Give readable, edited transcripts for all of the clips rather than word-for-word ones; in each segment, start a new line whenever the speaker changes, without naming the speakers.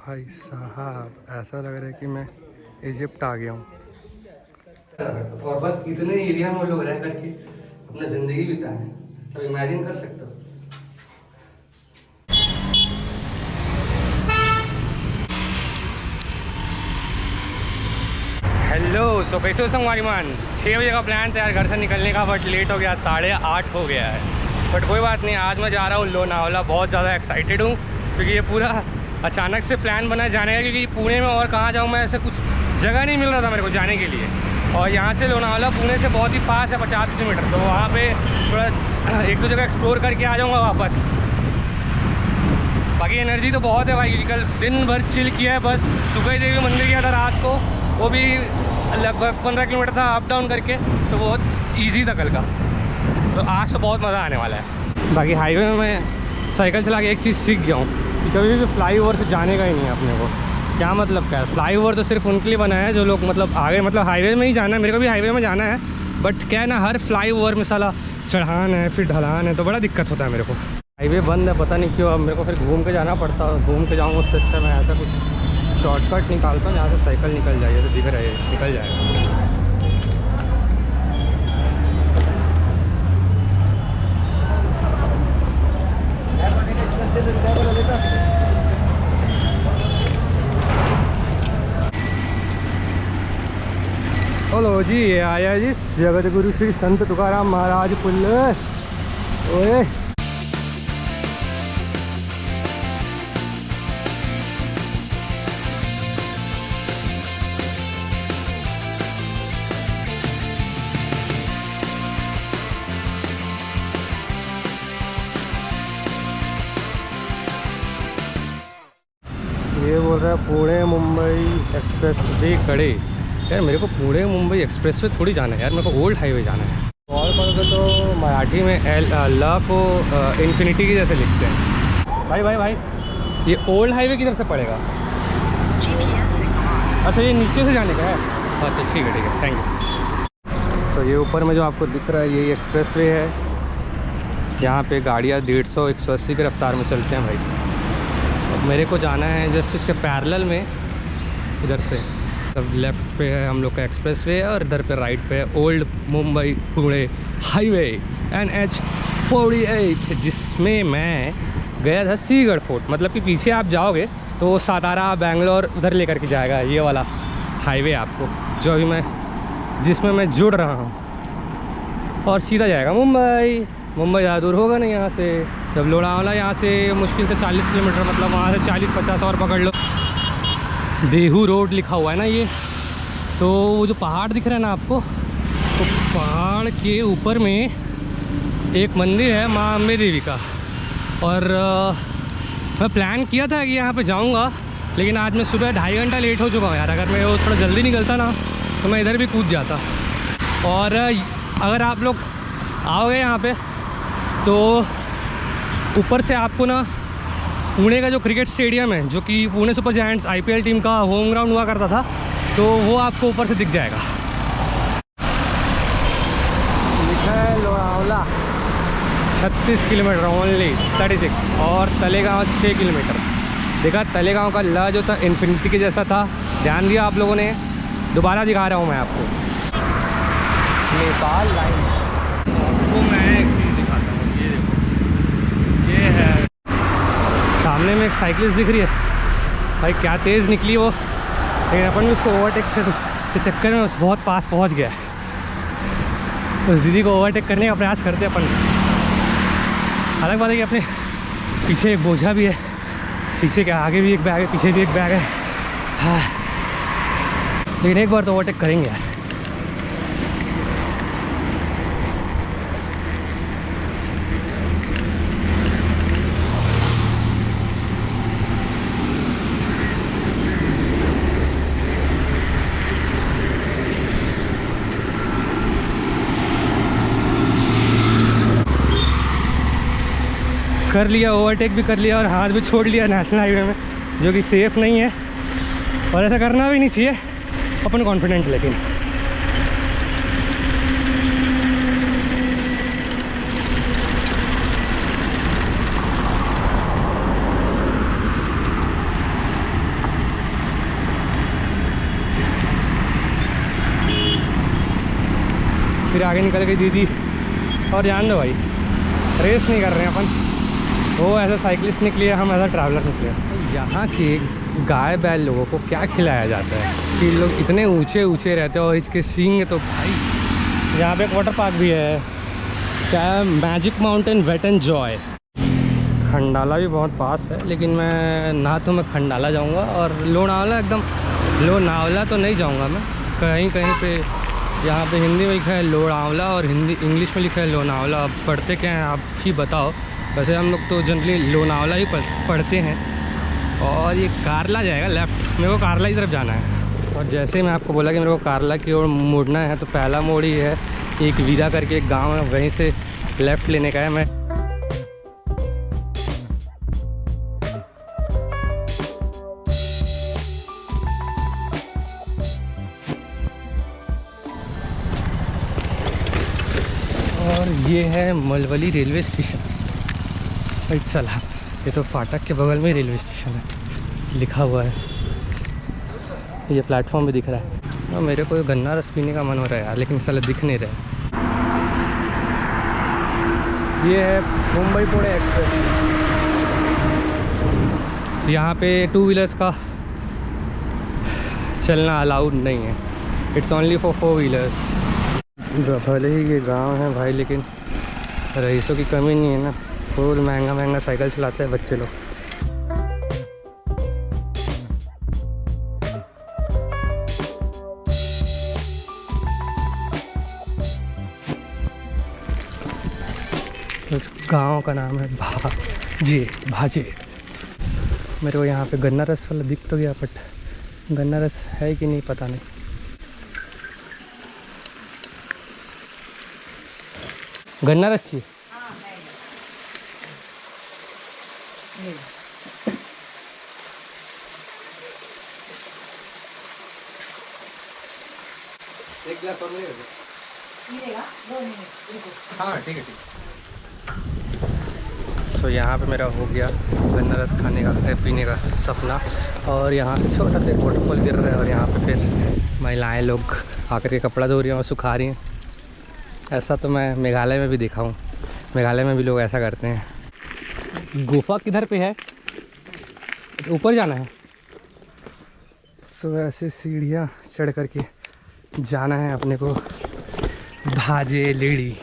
भाई साहब ऐसा लग रहा है कि मैं इजिप्ट आ गया हूँ। और बस इतने एरिया में वो लोग रह करके अपना ज़िंदगी बिताएं, तो इमेजिन कर सकते हो। हेलो, सो कैसे हो संगवारी मान। 6 बजे का प्लान था यार घर से निकलने का, बट लेट हो गया, 8:30 हो गया है। बट कोई बात नहीं, आज मैं जा रहा हूँ लोनावला। बहुत ज़्यादा एक्साइटेड हूँ क्योंकि ये पूरा अचानक से प्लान बना जाने का, क्योंकि पुणे में और कहाँ जाऊँ मैं, ऐसे कुछ जगह नहीं मिल रहा था मेरे को जाने के लिए। और यहाँ से लोनावला पुणे से बहुत ही पास है, 50 किलोमीटर। तो वहाँ पे थोड़ा एक दो जगह एक्सप्लोर करके आ जाऊँगा वापस। बाकी एनर्जी तो बहुत है भाई, क्योंकि कल दिन भर चिल किया है। बस सुखई देवी मंदिर गया था रात को, वो भी लगभग 15 किलोमीटर था अप डाउन करके, तो बहुत ईजी था कल का। तो आज तो बहुत मज़ा आने वाला है। बाकी हाईवे में मैं साइकिल चला के एक चीज़ सीख गया हूँ कि कभी भी फ्लाई ओवर से जाने का ही नहीं है अपने को। क्या मतलब क्या है, फ्लाई ओवर तो सिर्फ उनके लिए बना है जो लोग मतलब आगे, मतलब हाईवे में ही जाना है। मेरे को भी हाईवे में जाना है, बट क्या है ना, हर फ्लाई ओवर में साला चढ़ान है, फिर ढलान है, तो बड़ा दिक्कत होता है मेरे को। हाईवे बंद है, पता नहीं क्यों। अब मेरे को फिर घूम के जाना पड़ता है। घूम के जाऊँगा, उससे अच्छा मैं ऐसा कुछ शॉर्टकट निकालता हूँ जहाँ से साइकिल निकल जाइए, तो दिख रहा है निकल जाएगा। हेलो जी, ये आया जी जगत गुरु श्री संत तुकाराम महाराज पुल। ओए ये बोल रहा है पुणे मुंबई एक्सप्रेस वे खड़े। यार मेरे को पुणे मुंबई एक्सप्रेस वे थोड़ी जाना है यार, मेरे को ओल्ड हाईवे जाना है। कॉल करोगे तो मराठी में ल को इन्फिनिटी की जैसे लिखते हैं। भाई भाई भाई, ये ओल्ड हाईवे किधर से पड़ेगा? अच्छा, ये नीचे से जाने का है। अच्छा ठीक है, थैंक यू। सो ये ऊपर में जो आपको दिख रहा है, यही एक्सप्रेस वे है। यहाँ पे गाड़ियाँ 150-180 की रफ्तार में चलते हैं भाई। अब मेरे को जाना है जस्ट इसके पैरेलल में, इधर से तब लेफ़्ट पे है हम लोग का एक्सप्रेस वे, और इधर पे राइट पे है old Mumbai Pune highway NH 48, जिसमें मैं गया था सीगढ़ फोर्ट। मतलब कि पीछे आप जाओगे तो सातारा बेंगलोर उधर लेकर के जाएगा ये वाला हाईवे आपको, जो अभी मैं जिसमें मैं जुड़ रहा हूँ, और सीधा जाएगा मुंबई। मुंबई ज़्यादा दूर होगा नहीं यहाँ से। जब लोनावला यहाँ से मुश्किल से 40 किलोमीटर, मतलब वहाँ से 40-50 और पकड़ लो। देहू रोड लिखा हुआ है ना ये। तो वो जो पहाड़ दिख रहा है ना आपको, तो पहाड़ के ऊपर में एक मंदिर है माँ अम्बे देवी का। और मैं प्लान किया था कि यहाँ पे जाऊँगा, लेकिन आज मैं सुबह 2.5 घंटा लेट हो चुका हूँ यार। अगर मैं वो थोड़ा जल्दी निकलता ना तो मैं इधर भी कूद जाता। और अगर आप लोग आओगे यहाँ पे तो ऊपर से आपको ना पुणे का जो क्रिकेट स्टेडियम है, जो कि Pune super giants IPL team का होम ग्राउंड हुआ करता था, तो वो आपको ऊपर से दिख जाएगा। लिखा है लोनावला 36 किलोमीटर ओनली, 36, और तलेगांव 6 किलोमीटर। देखा, तलेगांव का ल जो था इन्फिनिटी के जैसा था, ध्यान दिया आप लोगों ने। दोबारा दिखा रहा हूँ मैं आपको, नेपाल लाइन। आपको मैं एक चीज़ दिखाता हूँ, ये देखो, ये है सामने में एक साइकिलिस्ट दिख रही है भाई, क्या तेज़ निकली वो। लेकिन अपन भी उसको ओवरटेक के चक्कर में उस बहुत पास पहुंच गया। उस दीदी को ओवरटेक करने का प्रयास करते अपन। अलग बात है कि अपने पीछे एक बोझा भी है, पीछे के आगे भी एक बैग है, पीछे भी एक बैग है। हाँ, लेकिन एक बार तो ओवरटेक करेंगे यार। कर लिया, ओवरटेक भी कर लिया और हाथ भी छोड़ लिया नेशनल हाईवे में, जो कि सेफ़ नहीं है और ऐसा करना भी नहीं चाहिए अपन कॉन्फिडेंट। लेकिन फिर आगे निकल गई दीदी। और जान दो भाई, रेस नहीं कर रहे हैं अपन, वो ऐसा साइकिलिस्ट निकली है, हम ऐसा ट्रैवलर निकले हैं। यहाँ के गाय बैल लोगों को क्या खिलाया जाता है कि लोग इतने ऊंचे ऊंचे रहते हैं और इसके सींग तो भाई। यहाँ पे एक वाटर पार्क भी है, क्या है, magic mountain wet and joy. Khandala भी बहुत पास है, लेकिन मैं ना तो मैं खंडाला जाऊंगा और लोनावला एकदम, लोनावला तो नहीं जाऊंगा मैं। कहीं कहीं पे यहाँ पे हिंदी में लिखा है लोनावला और हिंदी इंग्लिश में लिखा है लोनावला। अब पढ़ते क्या हैं आप ही बताओ। वैसे हम लोग तो जनरली लोनावला ही पढ़ते हैं। और ये कारला जाएगा लेफ़्ट, मेरे को कारला की तरफ जाना है। और जैसे मैं आपको बोला कि मेरे को कारला की ओर मुड़ना है, तो पहला मोड़ ही है, एक वीरा करके एक गाँव है, वहीं से लेफ़्ट लेने का है। मैं और ये है मलवली रेलवे स्टेशन। भाई चला, ये तो फाटक के बगल में ही रेलवे स्टेशन है, लिखा हुआ है। ये प्लेटफॉर्म भी दिख रहा है। और मेरे को गन्ना रस पीने का मन हो रहा है यार, लेकिन साला दिख नहीं रहा है। ये है मुंबई पुणे एक्सप्रेस। यहाँ पे 2 व्हीलर्स का चलना अलाउड नहीं है, इट्स ओनली फॉर 4 व्हीलर्स। भले ही ये गांव है भाई, लेकिन रईसों की कमी नहीं है ना। फुल महंगा महंगा साइकिल चलाते हैं बच्चे लोग। उस गांव का नाम है भाजे। मेरे को यहाँ पे गन्ना रस वाला दिख तो गया, बट गन्ना रस है कि नहीं पता नहीं। गन्ना रस चाहिए। एक गिलास और मिलेगा? हाँ ठीक है। तो यहाँ पे मेरा हो गया गन्ना रस खाने का पीने का सपना। और यहाँ से छोटा सा वाटरफॉल गिर रहा है, और यहाँ पे फिर महिलाएं लोग आकर के कपड़ा धो रही हैं और सुखा रही हैं। ऐसा तो मैं मेघालय में भी देखा हूँ, मेघालय में भी लोग ऐसा करते हैं। गुफा किधर पे है? ऊपर जाना है। सो ऐसे सीढ़ियाँ चढ़ करके जाना है अपने को भाजे लेडी।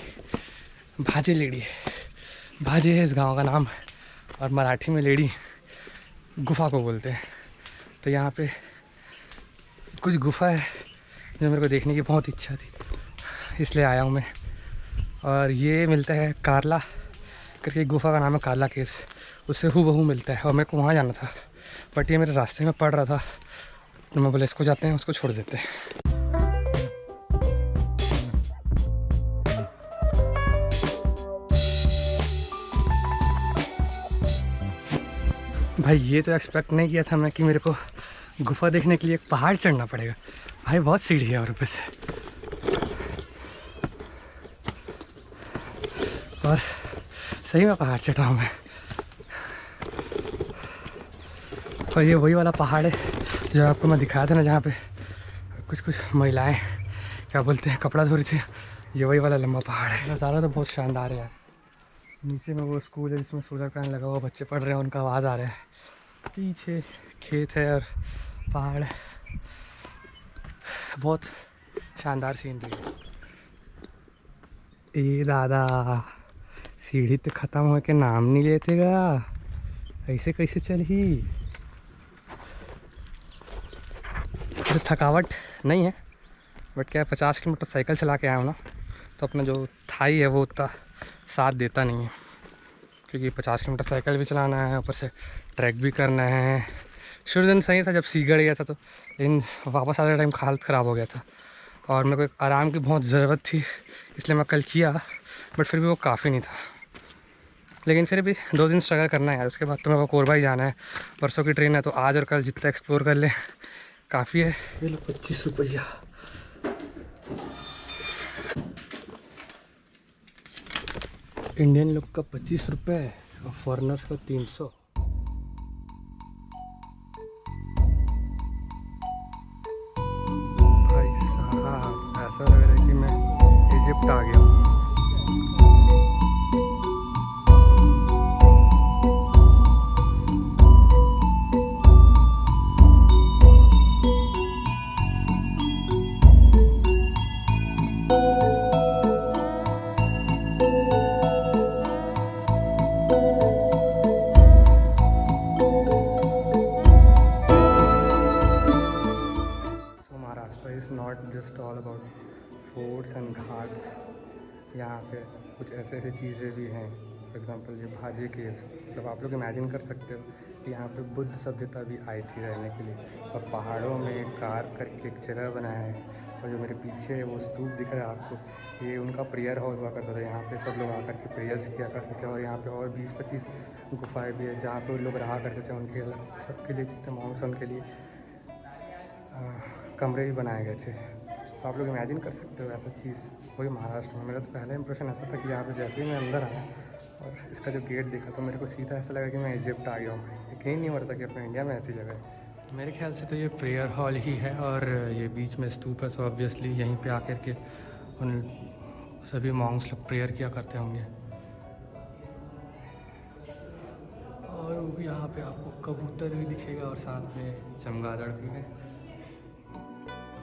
भाजे है इस गांव का नाम, और मराठी में लेडी गुफा को बोलते हैं। तो यहाँ पे कुछ गुफा है जो मेरे को देखने की बहुत इच्छा थी, इसलिए आया हूँ मैं। और ये मिलता है कारला करके, गुफा का नाम है कारला केव्स, उससे हूबहू मिलता है। और मेरे को वहाँ जाना था, बट ये मेरे रास्ते में पड़ रहा था, तो मैं बोले इसको जाते हैं, उसको छोड़ देते हैं। भाई ये तो एक्सपेक्ट नहीं किया था मैं कि मेरे को गुफा देखने के लिए एक पहाड़ चढ़ना पड़ेगा। भाई बहुत सीढ़ी है और ऊपर से, और सही में पहाड़ चढ़ा हूँ मैं। और ये वही वाला पहाड़ है जो आपको मैं दिखाया था ना, जहाँ पे कुछ महिलाएं क्या बोलते हैं कपड़ा धो रही थी। ये वही वाला लंबा पहाड़ है। नज़ारा तो बहुत शानदार है यार। नीचे में वो स्कूल है जिसमें सोलर पैनल लगा हुआ, बच्चे पढ़ रहे हैं, उनका आवाज़ आ रहा है। पीछे खेत है और पहाड़ है, बहुत शानदार सीनरी है। ए दादा, सीढ़ी तो ख़त्म हो के नाम नहीं लेतेगा, ऐसे कैसे चली? तो थकावट नहीं है, बट क्या 50 किलोमीटर साइकिल चला के आया हूँ ना, तो अपना जो थाई है वो उतना साथ देता नहीं है, क्योंकि 50 किलोमीटर साइकिल भी चलाना है, ऊपर से ट्रैक भी करना है। शुरू दिन सही था जब सीगड़ गया था, तो लेकिन वापस आते टाइम हालत ख़राब हो गया था, और मेरे को आराम की बहुत ज़रूरत थी, इसलिए मैं कल किया, बट फिर भी वो काफ़ी नहीं था। लेकिन फिर भी 2 दिन स्ट्रगल करना है यार। उसके बाद तो मेरे को कोरबा ही जाना है, परसों की ट्रेन है, तो आज और कल जितना एक्सप्लोर कर ले काफ़ी है। ये लो 25 रुपया। इंडियन लोग का 25 रुपये और फॉरेनर्स का 300। भाई साहब ऐसा लग रहा है कि मैं इजिप्ट आ गया हूँ। Maharashtra is not just all about forts and Ghats. यहाँ पे कुछ ऐसे ऐसी चीज़ें भी हैं, फॉर एग्जांपल ये भाजे केव्स। मतलब आप लोग इमेजिन कर सकते हो कि यहाँ पे बुद्ध सभ्यता भी आई थी रहने के लिए, और पहाड़ों में कार्व करके एक जगह बनाया है। और जो मेरे पीछे है वो स्तूप दिख रहा है आपको, ये उनका प्रेयर हॉल हुआ करता था। यहाँ पे सब लोग आकर के प्रेयर्स किया करते थे। और यहाँ पे और 20-25 गुफाएँ भी है जहाँ पे लोग रहा करते थे। उनके अलग सबके लिए जितने मॉन्क्स हैं उनके लिए कमरे भी बनाए गए थे। तो आप लोग इमेजिन कर सकते हो ऐसा चीज़ वही महाराष्ट्र में। मेरा तो पहला इंप्रेशन ऐसा था कि यहाँ पे जैसे ही मैं अंदर आया और इसका जो गेट देखा तो मेरे को सीधा ऐसा लगा कि मैं इजिप्ट आ गया हूँ। यकीन नहीं हो रहा था कि अपने इंडिया में ऐसी जगह है। मेरे ख्याल से तो ये प्रेयर हॉल ही है, और ये बीच में स्तूप है, तो ऑब्वियसली यहीं पे आकर के उन सभी मॉन्क्स लोग प्रेयर किया करते होंगे। और यहाँ पे आपको कबूतर भी दिखेगा और साथ में चमगादड़ भी है।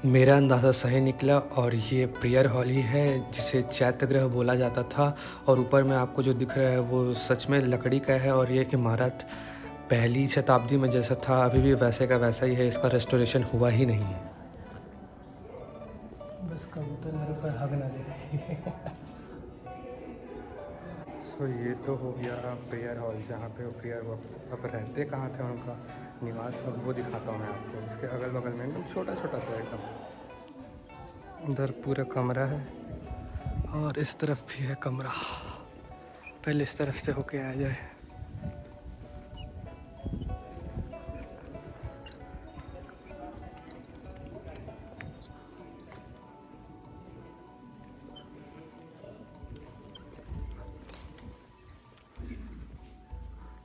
मेरा अंदाज़ा सही निकला, और ये प्रेयर हॉल ही है जिसे चैत्यगृह बोला जाता था। और ऊपर में आपको जो दिख रहा है वो सच में लकड़ी का है, और ये इमारत पहली शताब्दी में जैसा था अभी भी वैसे का वैसा ही है। इसका रेस्टोरेशन हुआ ही नहीं है। बस कबूतर मेरे ऊपर हग ना दे। सो ये तो हो गया प्रेयर हॉल जहाँ पे वो प्रेयर हुआ। अब रहते कहाँ थे उनका निवास, अब वो दिखाता हूँ मैं आपको। इसके अगल बगल में एकदम छोटा छोटा सा एकदम उधर पूरा कमरा है, और इस तरफ भी है कमरा। पहले इस तरफ से होके आ जाए।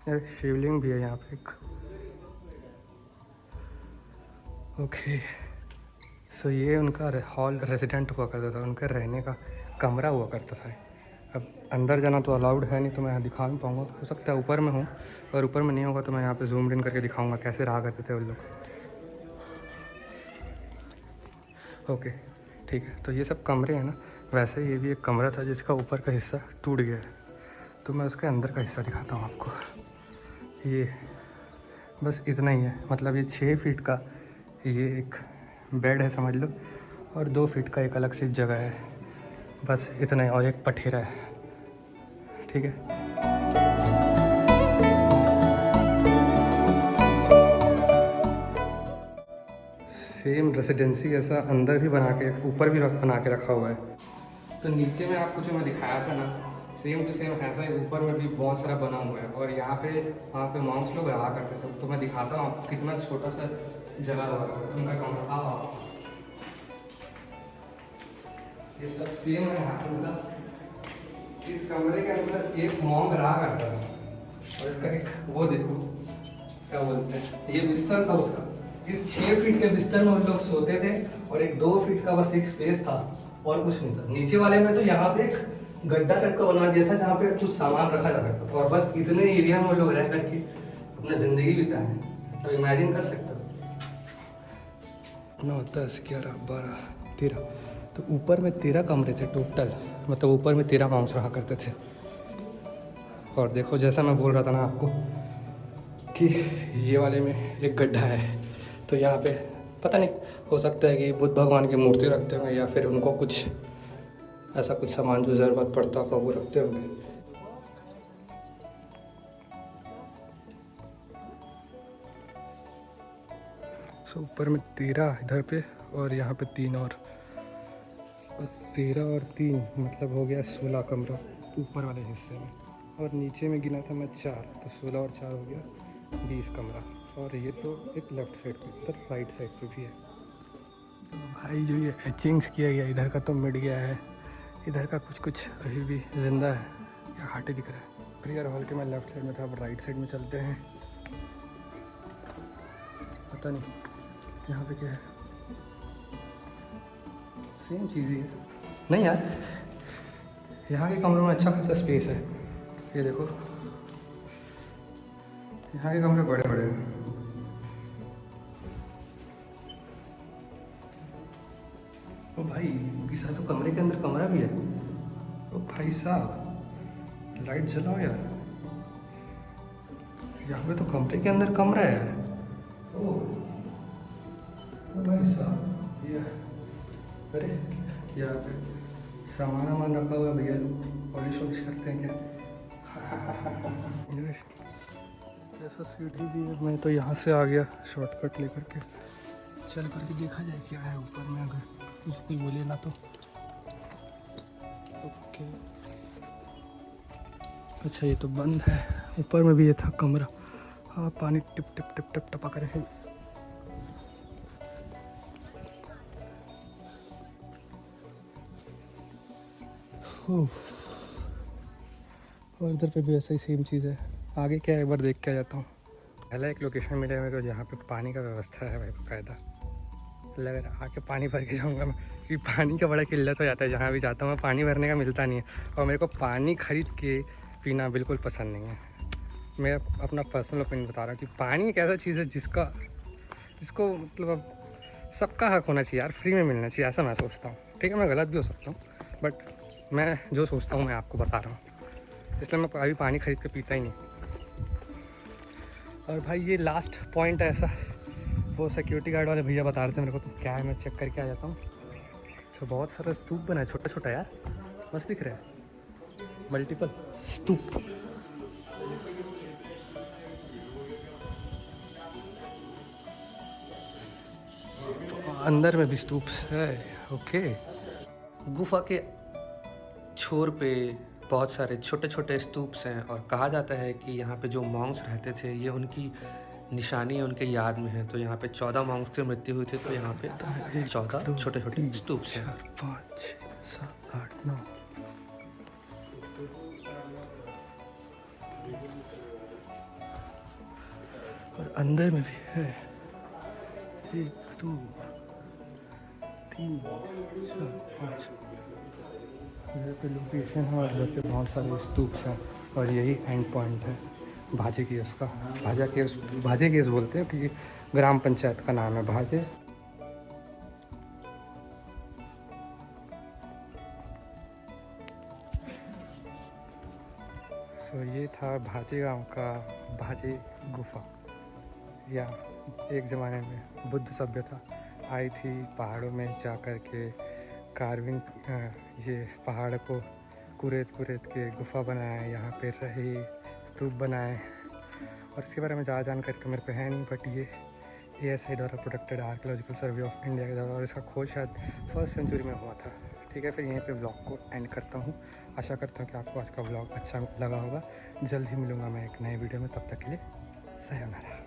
अरे शिवलिंग भी है यहाँ पे एक। ओके, सो ये उनका हॉल रेजिडेंट हुआ करता था, उनका रहने का कमरा हुआ करता था। अब अंदर जाना तो अलाउड है नहीं, तो मैं यहाँ दिखा नहीं पाऊँगा। हो सकता है ऊपर में हूँ, और ऊपर में नहीं होगा तो मैं यहाँ पे जूम इन करके दिखाऊंगा कैसे रहा करते थे उन लोग। ओके ठीक है, तो ये सब कमरे हैं ना। वैसे ये भी एक कमरा था जिसका ऊपर का हिस्सा टूट गया है, तो मैं उसके अंदर का हिस्सा दिखाता हूँ आपको। ये बस इतना ही है, मतलब ये 6 फीट का ये एक बेड है समझ लो, और 2 फीट का एक अलग सी जगह है, बस इतना ही। और एक पठेरा है, ठीक है। सेम रेसिडेंसी ऐसा अंदर भी बना के, ऊपर भी बना के रखा हुआ है। तो नीचे में आपको जो मैं दिखाया था ना, सेम टू सेम ऐसा ही ऊपर में भी बहुत सारा बना हुआ है। और यहाँ पे वहाँ पे मॉन्क्स लोग रहा करते थे। तो मैं दिखाता हूँ आपको कितना छोटा सा जगह हुआ उनका कमरा। ये सब सेम है यहाँ पे। इस कमरे के अंदर एक मॉन्क रहा करता था, और इसका एक वो देखो क्या बोलते हैं, ये बिस्तर था उसका। इस 6 फीट के बिस्तर में उन लोग सोते थे, और एक 2 फीट का बस एक स्पेस था और कुछ नहीं था। नीचे वाले में तो यहाँ पे एक गड्ढा टाइप का बना दिया था जहाँ पे कुछ सामान रखा जा सकता था, और बस इतने एरिया में वो लोग रह करके अपना ज़िंदगी बिताए। तो इमेजिन कर सकते हो कितना होता है। 11, 12, 13, तो ऊपर में 13 कमरे थे टोटल। मतलब ऊपर में 13 मॉन्क्स रहा करते थे। और देखो जैसा मैं बोल रहा था ना आपको कि ये वाले में एक गड्ढा है, तो यहाँ पे पता नहीं, हो सकता है कि बुद्ध भगवान की मूर्ति रखते होंगे, या फिर उनको कुछ ऐसा कुछ सामान जो ज़रूरत पड़ता होगा वो रखते होंगे। सो ऊपर में 13 इधर पे, और यहाँ पे 3 और 13 और 3 मतलब हो गया 16 कमरा ऊपर वाले हिस्से में। और नीचे में गिना था मैं 4, तो 16 और 4 हो गया 20 कमरा। और ये तो एक लेफ्ट साइड पे, इधर राइट साइड पे भी है। तो भाई जो ये एचिंग्स किया गया इधर का तो मिट गया है, इधर का कुछ कुछ अभी भी ज़िंदा है। क्या घाटे दिख रहा है। प्रेयर हॉल के मैं लेफ्ट साइड में था, अब राइट साइड में चलते हैं। पता नहीं यहाँ पे क्या है, सेम चीज़ ही है। नहीं यार, यहाँ के कमरों में अच्छा खासा स्पेस है। ये देखो, यहाँ के कमरे बड़े बड़े हैं। ओ भाई, किसा तो कमरे के अंदर कमरा भी है। ओ भाई साहब, लाइट जलाओ यार। यहाँ पे तो कमरे के अंदर कमरा है यार। ओ भाई साहब, ये अरे यहाँ पे सामान वामान रखा हुआ है भैया, लोग पॉलिश वॉलिश करते हैं क्या? ऐसा सीढ़ी भी है। मैं तो यहाँ से आ गया शॉर्टकट लेकर के। चल करके देखा जाए क्या है ऊपर में, अगर कुछ कोई बोले ना तो। ओके, अच्छा ये तो बंद है। ऊपर में भी ये था कमरा। हाँ, पानी टिप टिप टिप टिप टपक रहे हैं। और इधर पे भी ऐसा ही सेम चीज़ है। आगे क्या है एक बार देख के आ जाता हूँ। पहला एक लोकेशन मिला मेरे को जहाँ पे पानी का व्यवस्था है भाई बाकायदा। लग रहा आके पानी भर के जाऊँगा मैं, क्योंकि पानी का बड़ा किल्लत हो जाता है। जहाँ भी जाता हूँ मैं पानी भरने का मिलता नहीं है, और मेरे को पानी ख़रीद के पीना बिल्कुल पसंद नहीं है। मैं अपना पर्सनल ओपिनियन बता रहा हूँ कि पानी एक ऐसा चीज़ है जिसको मतलब अब सबका हक होना चाहिए यार, फ्री में मिलना चाहिए, ऐसा मैं सोचता हूँ। ठीक है, मैं गलत भी हो सकता हूँ, बट मैं जो सोचता हूँ मैं आपको बता रहा हूँ। इसलिए मैं अभी पानी ख़रीद के पीता ही नहीं। और भाई ये लास्ट पॉइंट है ऐसा, वो सिक्योरिटी गार्ड वाले भैया बता रहे थे मेरे को, तो क्या है मैं चेक करके आ जाता हूँ। तो बहुत सारा स्तूप बना है, छोटा छोटा यार, मस्त दिख रहा है, मल्टीपल स्तूप। अंदर में भी स्तूप है। ओके, गुफा के छोर पे बहुत सारे छोटे छोटे स्तूप्स हैं, और कहा जाता है कि यहाँ पे जो मॉन्क्स रहते थे ये उनकी निशानी उनके याद में है। तो यहाँ पे 14 मॉन्क्स की मृत्यु हुई थी, तो यहाँ पे 14 छोटे छोटे स्तूप्स हैं। 5 6 7 8 9। और अंदर में भी है 1 2 3 4 5। इधर पे लोकेशन है और इधर पे बहुत सारे स्तूप्स हैं, और यही एंड पॉइंट है भाजे केव्स का। भाजे केव्स बोलते हैं क्योंकि ग्राम पंचायत का नाम है भाजे। सो ये था भाजे गांव का भाजे गुफा। या एक ज़माने में बुद्ध सभ्यता आई थी पहाड़ों में जा कर के कार्विंग, ये पहाड़ को कुरेद के गुफा बनाए, यहाँ पे रहे, स्तूप बनाए। और इसके बारे में ज़्यादा जानकारी तो मेरे पे है नहीं, बट ये ASI द्वारा protected archaeological survey of India के द्वारा, और इसका खोज शायद 1st सेंचुरी में हुआ था। ठीक है, फिर यहीं पे व्लॉग को एंड करता हूँ। आशा करता हूँ कि आपको आज का व्लॉग अच्छा लगा होगा। जल्द ही मिलूँगा मैं एक नए वीडियो में, तब तक के लिए सयोनारा।